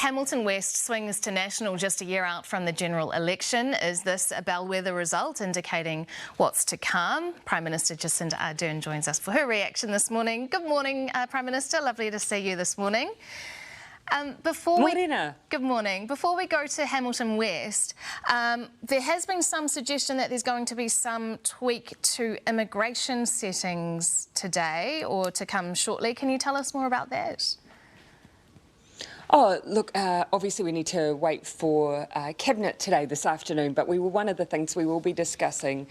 Hamilton West swings to national just a year out from the general election. Is this a bellwether result indicating what's to come? Prime Minister Jacinda Ardern joins us for her reaction this morning. Good morning, Prime Minister. Lovely to see you this morning. Good morning. Before we go to Hamilton West, there has been some suggestion that there's going to be some tweak to immigration settings today or to come shortly. Can you tell us more about that? Oh, look, obviously we need to wait for Cabinet today, this afternoon, but one of the things we will be discussing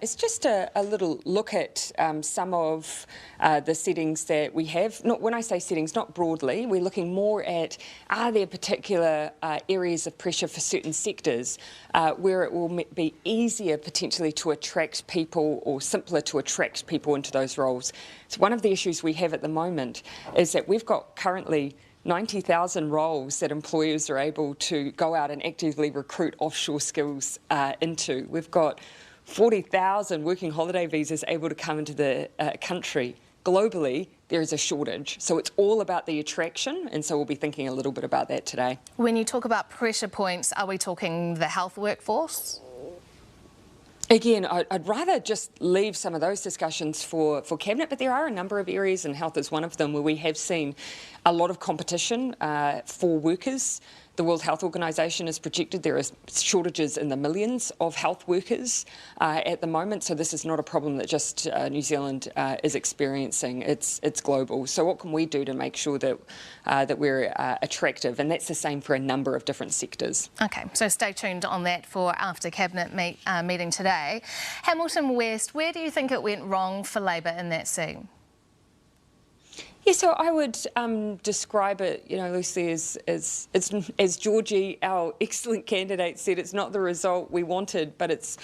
is just a little look at some of the settings that we have. When I say settings, not broadly, we're looking more at are there particular areas of pressure for certain sectors where it will be easier potentially to attract people or simpler to attract people into those roles. So one of the issues we have at the moment is that we've got currently 90,000 roles that employers are able to go out and actively recruit offshore skills into. We've got 40,000 working holiday visas able to come into the country. Globally, there is a shortage. So it's all about the attraction, and so we'll be thinking a little bit about that today. When you talk about pressure points, are we talking the health workforce? Again, I'd rather just leave some of those discussions for Cabinet, but there are a number of areas, and health is one of them, where we have seen a lot of competition for workers. The World Health Organization has projected there are shortages in the millions of health workers at the moment, so this is not a problem that just New Zealand is experiencing. It's global. So what can we do to make sure that that we're attractive? And that's the same for a number of different sectors. Okay, so stay tuned on that for after Cabinet meeting today. Hamilton West, where do you think it went wrong for Labour in that seat? Yeah, so I would describe it, loosely as Georgie, our excellent candidate, said. It's not the result we wanted, but it's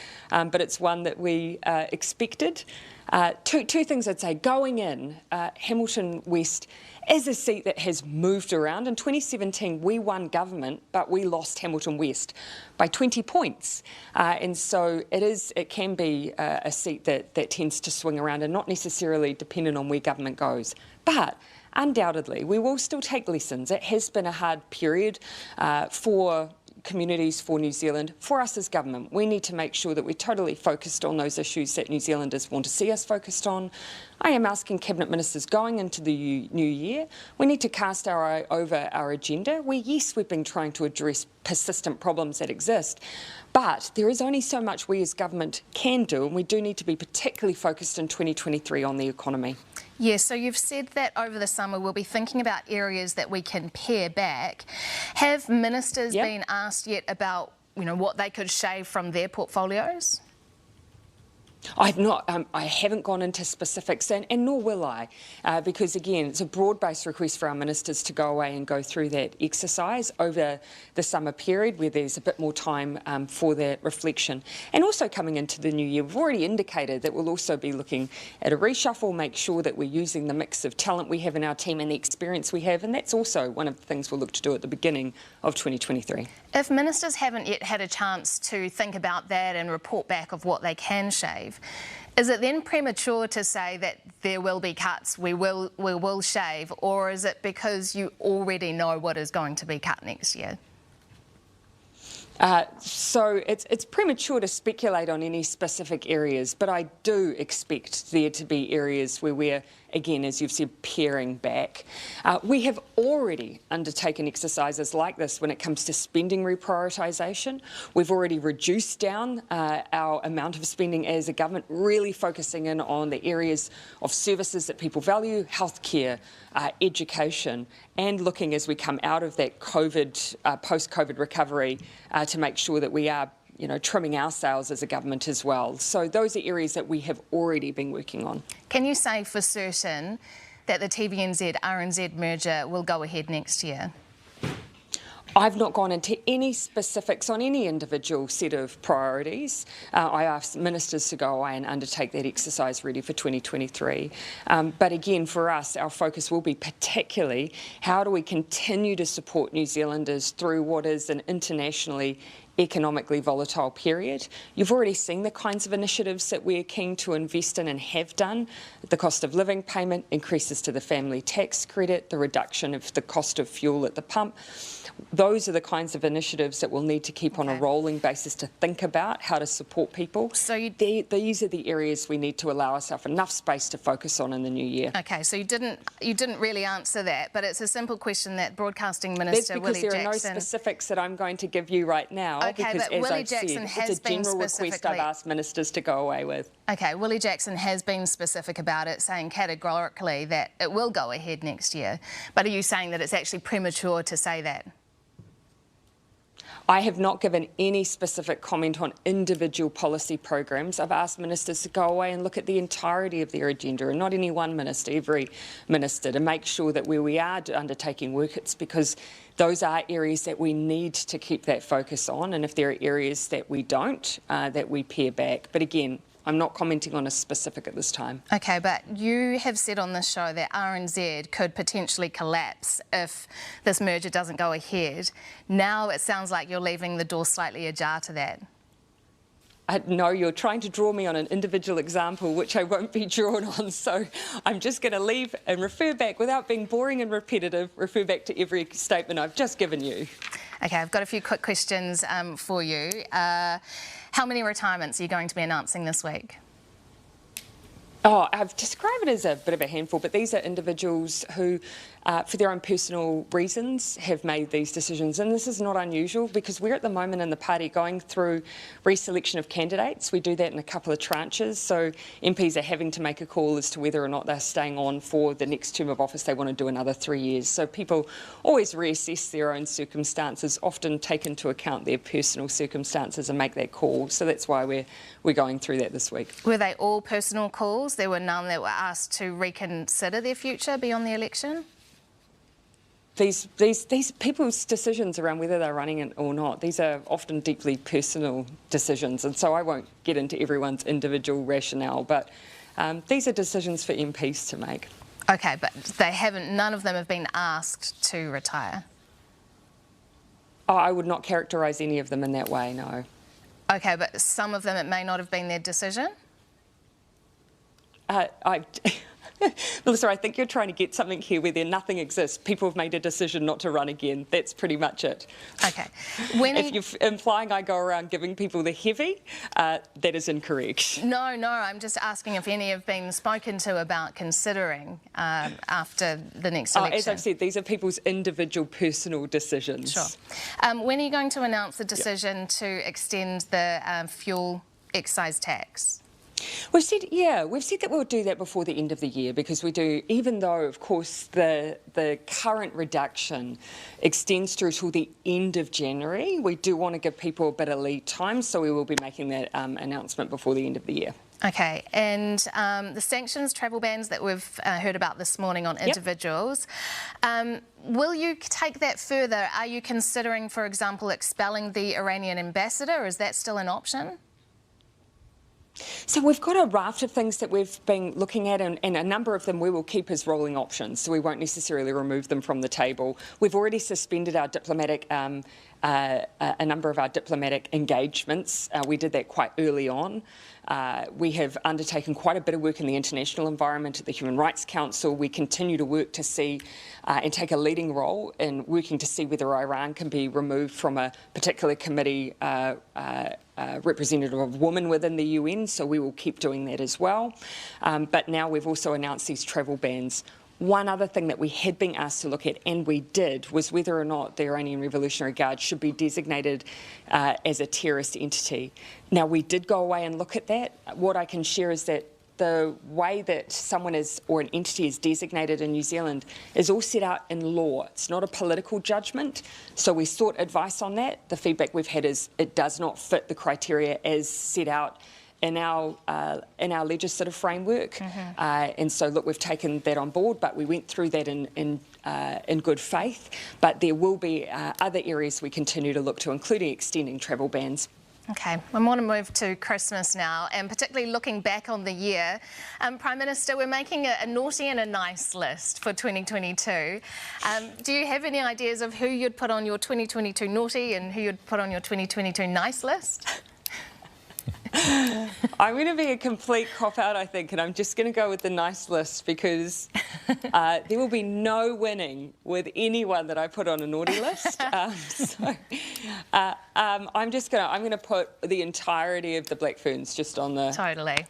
one that we expected. Two things I'd say. Going in, Hamilton West is a seat that has moved around. In 2017, we won government, but we lost Hamilton West by 20 points. And so it can be a seat that tends to swing around and not necessarily dependent on where government goes. But undoubtedly, we will still take lessons. It has been a hard period for communities, for New Zealand, for us as government. We need to make sure that we're totally focused on those issues that New Zealanders want to see us focused on. I am asking Cabinet Ministers going into the new year, we need to cast our eye over our agenda. Yes, we've been trying to address persistent problems that exist, but there is only so much we as government can do, and we do need to be particularly focused in 2023 on the economy. Yes, so you've said that over the summer we'll be thinking about areas that we can pare back. Have ministers been asked yet about, what they could shave from their portfolios? I've not. I haven't gone into specifics, and nor will I, because again, it's a broad-based request for our ministers to go away and go through that exercise over the summer period, where there's a bit more time for that reflection. And also coming into the new year, we've already indicated that we'll also be looking at a reshuffle, make sure that we're using the mix of talent we have in our team and the experience we have, and that's also one of the things we'll look to do at the beginning of 2023. If ministers haven't yet had a chance to think about that and report back of what they can shave, is it then premature to say that there will be cuts, we will shave, or is it because you already know what is going to be cut next year? So it's premature to speculate on any specific areas, but I do expect there to be areas where we're, again, as you've said, paring back. We have already undertaken exercises like this when it comes to spending reprioritisation. We've already reduced down our amount of spending as a government, really focusing in on the areas of services that people value, healthcare, education, and looking as we come out of that post-COVID recovery to make sure that we are trimming our sails as a government as well. So those are areas that we have already been working on. Can you say for certain that the TVNZ-RNZ merger will go ahead next year? I've not gone into any specifics on any individual set of priorities. I asked ministers to go away and undertake that exercise ready for 2023. But again, for us, our focus will be particularly how do we continue to support New Zealanders through what is an internationally economically volatile period. You've already seen the kinds of initiatives that we're keen to invest in and have done. The cost of living payment, increases to the family tax credit, the reduction of the cost of fuel at the pump. Those are the kinds of initiatives that we'll need to keep on a rolling basis to think about how to support people. So these are the areas we need to allow ourselves enough space to focus on in the new year. Okay, so you didn't really answer that, but it's a simple question that Broadcasting Minister Willie Jackson... That's because there are no specifics that I'm going to give you right now. Okay, because, but as Willie I've Jackson said, has it's a been general request I've asked ministers to go away with. Okay, Willie Jackson has been specific about it, saying categorically that it will go ahead next year. But are you saying that it's actually premature to say that? I have not given any specific comment on individual policy programs. I've asked ministers to go away and look at the entirety of their agenda, and not any one minister, every minister, to make sure that where we are undertaking work, it's because those are areas that we need to keep that focus on, and if there are areas that we don't, that we pare back. But again, I'm not commenting on a specific at this time. Okay, but you have said on this show that RNZ could potentially collapse if this merger doesn't go ahead. Now it sounds like you're leaving the door slightly ajar to that. No, you're trying to draw me on an individual example, which I won't be drawn on. So I'm just going to leave and refer back, without being boring and repetitive, refer back to every statement I've just given you. Okay, I've got a few quick questions for you. How many retirements are you going to be announcing this week? Oh, I've described it as a bit of a handful, but these are individuals who, for their own personal reasons, have made these decisions. And this is not unusual because we're at the moment in the party going through reselection of candidates. We do that in a couple of tranches. So MPs are having to make a call as to whether or not they're staying on for the next term of office. They want to do another 3 years. So people always reassess their own circumstances, often take into account their personal circumstances and make that call. So that's why we're going through that this week. Were they all personal calls? There were none that were asked to reconsider their future beyond the election? These people's decisions around whether they're running it or not, these are often deeply personal decisions, and so I won't get into everyone's individual rationale, but these are decisions for MPs to make. Okay, but none of them have been asked to retire? Oh, I would not characterise any of them in that way, no. Okay, but some of them, it may not have been their decision? Melissa, I think you're trying to get something here where nothing exists. People have made a decision not to run again. That's pretty much it. Okay. If you're implying I go around giving people the heavy, that is incorrect. No, I'm just asking if any have been spoken to about considering after the next election. As I've said, these are people's individual personal decisions. Sure. When are you going to announce the decision to extend the fuel excise tax? We've said that we'll do that before the end of the year because we do, even though, of course, the current reduction extends through till the end of January, we do want to give people a bit of lead time, so we will be making that announcement before the end of the year. Okay, and the sanctions, travel bans that we've heard about this morning on individuals, will you take that further? Are you considering, for example, expelling the Iranian ambassador, or is that still an option? So we've got a raft of things that we've been looking at, and a number of them we will keep as rolling options, so we won't necessarily remove them from the table. We've already suspended our diplomatic, a number of our diplomatic engagements. We did that quite early on. We have undertaken quite a bit of work in the international environment at the Human Rights Council. We continue to work to see and take a leading role in working to see whether Iran can be removed from a particular committee representative of women within the UN, so we will keep doing that as well. But now we've also announced these travel bans. One other thing that we had been asked to look at, and we did, was whether or not the Iranian Revolutionary Guard should be designated as a terrorist entity. Now, we did go away and look at that. What I can share is that the way that someone is, or an entity is designated in New Zealand, is all set out in law. It's not a political judgment. So we sought advice on that. The feedback we've had is it does not fit the criteria as set out in our legislative framework. And so, look, we've taken that on board, but we went through that in good faith. But there will be other areas we continue to look to, including extending travel bans. Okay, I want to move to Christmas now, and particularly looking back on the year. Prime Minister, we're making a naughty and a nice list for 2022. Do you have any ideas of who you'd put on your 2022 naughty and who you'd put on your 2022 nice list? I'm going to be a complete cop-out, I think, and I'm just going to go with the nice list because there will be no winning with anyone that I put on a naughty list. I'm going to put the entirety of the Black Ferns just on the... Totally.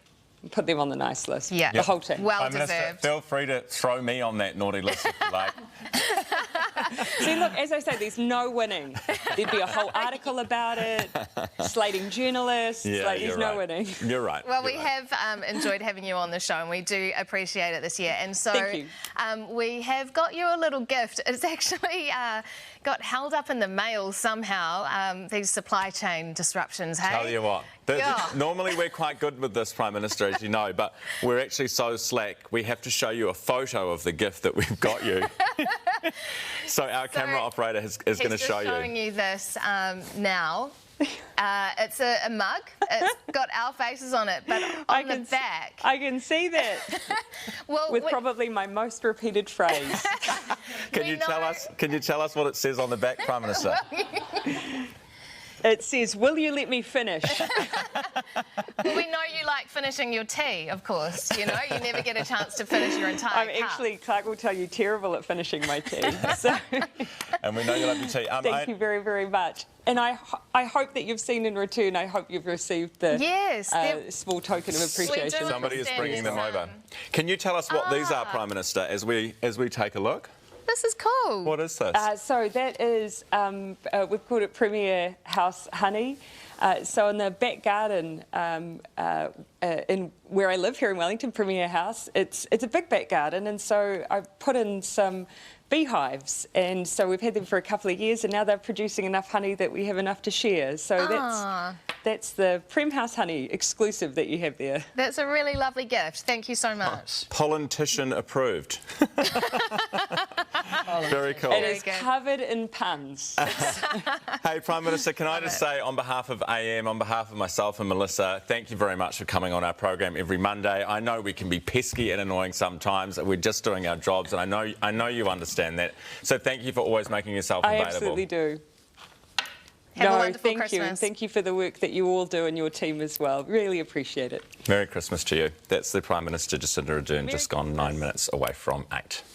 Put them on the nice list. Yeah. The whole team. Well Prime Minister, deserved. feel free to throw me on that naughty list if you like. See, look, as I say, there's no winning. There'd be a whole article about it, slating journalists. There's no winning. You're right. Well, we have enjoyed having you on the show, and we do appreciate it this year. And so Thank you. We have got you a little gift. It's actually got held up in the mail somehow, these supply chain disruptions, hey? Tell you what, normally we're quite good with this, Prime Minister, as you know, but we're actually so slack, we have to show you a photo of the gift that we've got you. So our camera operator is going to show you. He's showing you this now. It's a mug. It's got our faces on it, but on the back... I can see that. Well, with probably my most repeated phrase. Can you tell us what it says on the back, Prime Minister? It says, "Will you let me finish?" Well, we know you like finishing your tea, of course. You know, you never get a chance to finish your entire cup. Actually, Clark will tell you, terrible at finishing my tea. So. And we know you love your tea. Thank you very, very much. And I hope that you've seen in return, I hope you've received the small token of appreciation. Somebody is bringing them over. Can you tell us what these are, Prime Minister, as we take a look? This is cool. What is this? So that is, we've called it Premier House Honey. So in the back garden, in where I live here in Wellington, Premier House, it's a big back garden, and so I've put in some beehives, and so we've had them for a couple of years, and now they're producing enough honey that we have enough to share. So that's the Prem House Honey exclusive that you have there. That's a really lovely gift. Thank you so much. Politician approved. Very cool. It is covered in puns. Hey, Prime Minister, can I just say on behalf of AM, on behalf of myself and Melissa, thank you very much for coming on our program every Monday. I know we can be pesky and annoying sometimes. We're just doing our jobs, and I know you understand that. So thank you for always making yourself available. I absolutely do. Have a wonderful thank you, and Christmas. thank you for the work that you all do and your team as well. Really appreciate it. Merry Christmas to you. That's the Prime Minister, Jacinda Ardern, just gone 9 minutes away from 8.